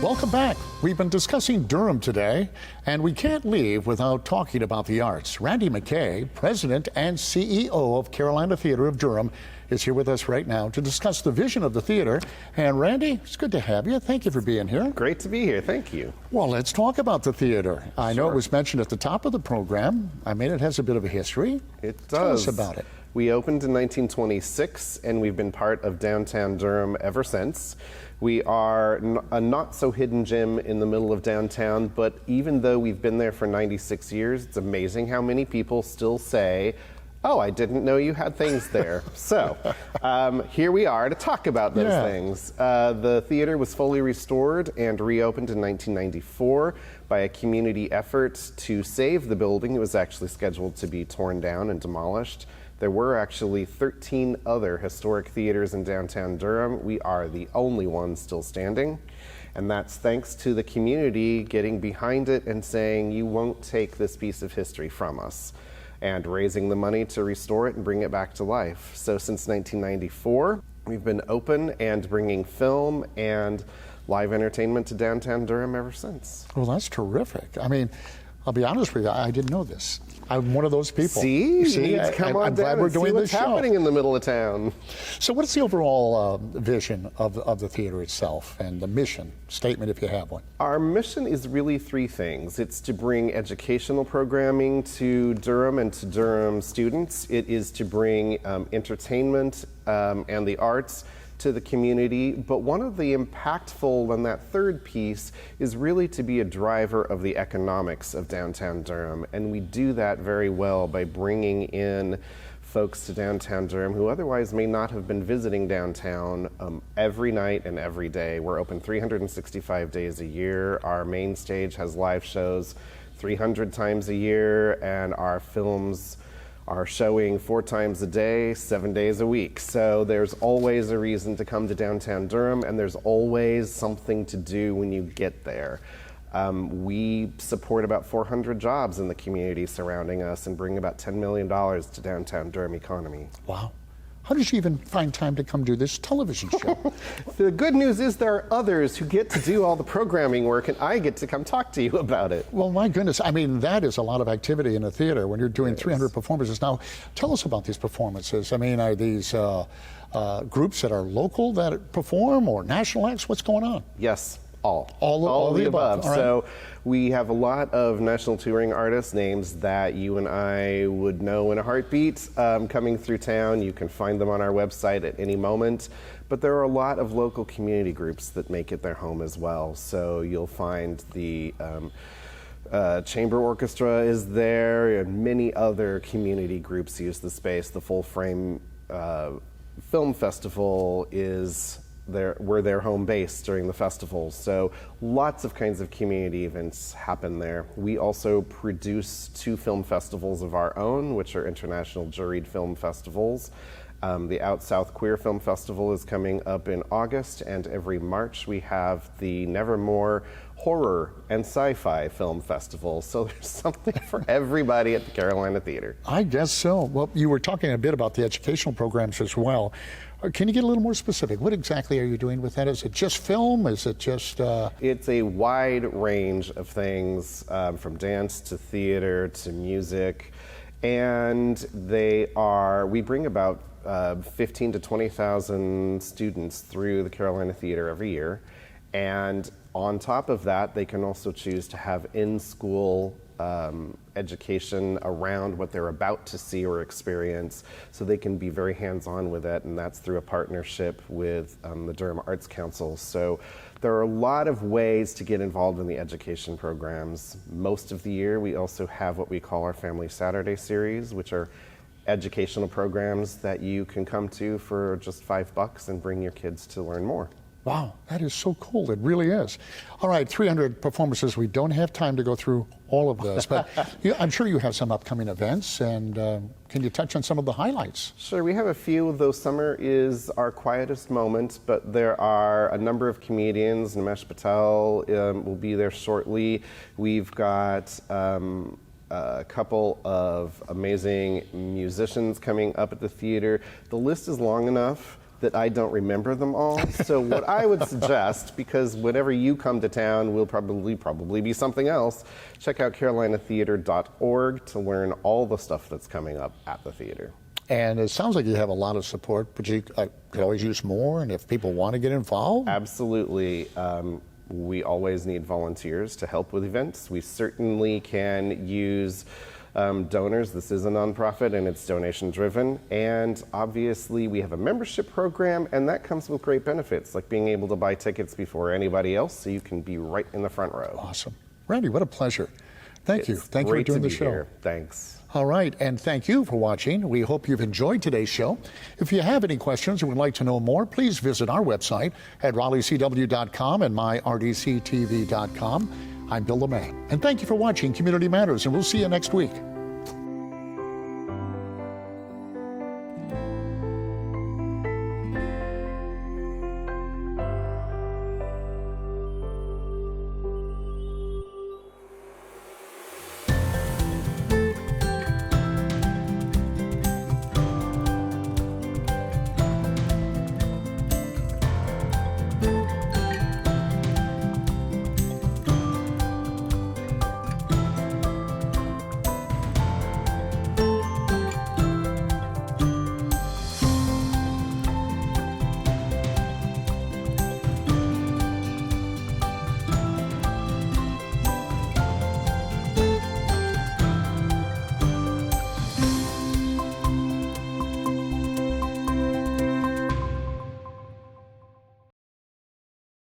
Welcome back. We've been discussing Durham today, and we can't leave without talking about the arts. Randy McKay, President and CEO of Carolina Theater of Durham, is here with us right now to discuss the vision of the theater. And Randy, it's good to have you. Thank you for being here. Great to be here. Thank you. Well, let's talk about the theater. I know it was mentioned at the top of the program. I mean, it has a bit of a history. It does. Tell us about it. We opened in 1926, and we've been part of downtown Durham ever since. We are a not-so-hidden gem in the middle of downtown, but even though we've been there for 96 years, it's amazing how many people still say, "Oh, I didn't know you had things there." So here we are to talk about those things. The theater was fully restored and reopened in 1994 by a community effort to save the building. It was actually scheduled to be torn down and demolished. There were actually 13 other historic theaters in downtown Durham. We are the only one still standing. And that's thanks to the community getting behind it and saying, "You won't take this piece of history from us," and raising the money to restore it and bring it back to life. So since 1994, we've been open and bringing film and live entertainment to downtown Durham ever since. Well, that's terrific. I mean, I'll be honest with you, I didn't know this. I'm one of those people. See, I'm glad we're doing this show. What's happening in the middle of town? So what's the overall vision of the theater itself and the mission statement, if you have one? Our mission is really three things. It's to bring educational programming to Durham and to Durham students. It is to bring entertainment and the arts to the community, but one of the impactful and that third piece is really to be a driver of the economics of downtown Durham, and we do that very well by bringing in folks to downtown Durham who otherwise may not have been visiting downtown every night and every day. We're open 365 days a year. Our main stage has live shows 300 times a year, and our films are showing 4 times a day, 7 days a week. So there's always a reason to come to downtown Durham, and there's always something to do when you get there. We support about 400 jobs in the community surrounding us and bring about $10 million to downtown Durham economy. Wow. How did you even find time to come do this television show? The good news is there are others who get to do all the programming work, and I get to come talk to you about it. Well, my goodness, I mean, that is a lot of activity in a theater when you're doing 300 performances. Now, tell us about these performances. I mean, are these groups that are local that perform, or national acts? What's going on? Yes. All the above. All right. So we have a lot of national touring artists, names that you and I would know in a heartbeat, coming through town. You can find them on our website at any moment. But there are a lot of local community groups that make it their home as well. So you'll find the Chamber Orchestra is there, and many other community groups use the space. The Full Frame Film Festival is we're their home base during the festival. So lots of kinds of community events happen there. We also produce 2 film festivals of our own, which are international juried film festivals. The Out South Queer Film Festival is coming up in August, and every March we have the Nevermore Horror and Sci-Fi Film Festival. So there's something for everybody at the Carolina Theater. I guess so. Well, you were talking a bit about the educational programs as well. Can you get a little more specific? What exactly are you doing with that? Is it just film? Is it just... It's a wide range of things, from dance to theater to music. And we bring about 15 to 20,000 students through the Carolina Theater every year. And on top of that, they can also choose to have in-school education around what they're about to see or experience, so they can be very hands-on with it, and that's through a partnership with the Durham Arts Council. So there are a lot of ways to get involved in the education programs. Most of the year, we also have what we call our Family Saturday series, which are educational programs that you can come to for just $5 and bring your kids to learn more. Wow, that is so cool. It really is. All right, 300 performances. We don't have time to go through all of this, but I'm sure you have some upcoming events, and can you touch on some of the highlights? Sure, we have a few, though summer is our quietest moment, but there are a number of comedians. Nimesh Patel will be there shortly. We've got a couple of amazing musicians coming up at the theater. The list is long enough. that I don't remember them all. So what I would suggest, because whenever you come to town, will probably be something else, check out carolinatheater.org to learn all the stuff that's coming up at the theater. And it sounds like you have a lot of support, but you could always use more. And if people want to get involved? Absolutely. We always need volunteers to help with events. We certainly can use donors. This is a nonprofit and it's donation driven. And obviously we have a membership program, and that comes with great benefits, like being able to buy tickets before anybody else so you can be right in the front row. Awesome. Randy, what a pleasure. Thank you. Thank you for doing the show. Here. Thanks. All right, and thank you for watching. We hope you've enjoyed today's show. If you have any questions or would like to know more, please visit our website at RaleighCW.com and myrdctv.com. I'm Bill LeMay, and thank you for watching Community Matters, and we'll see you next week.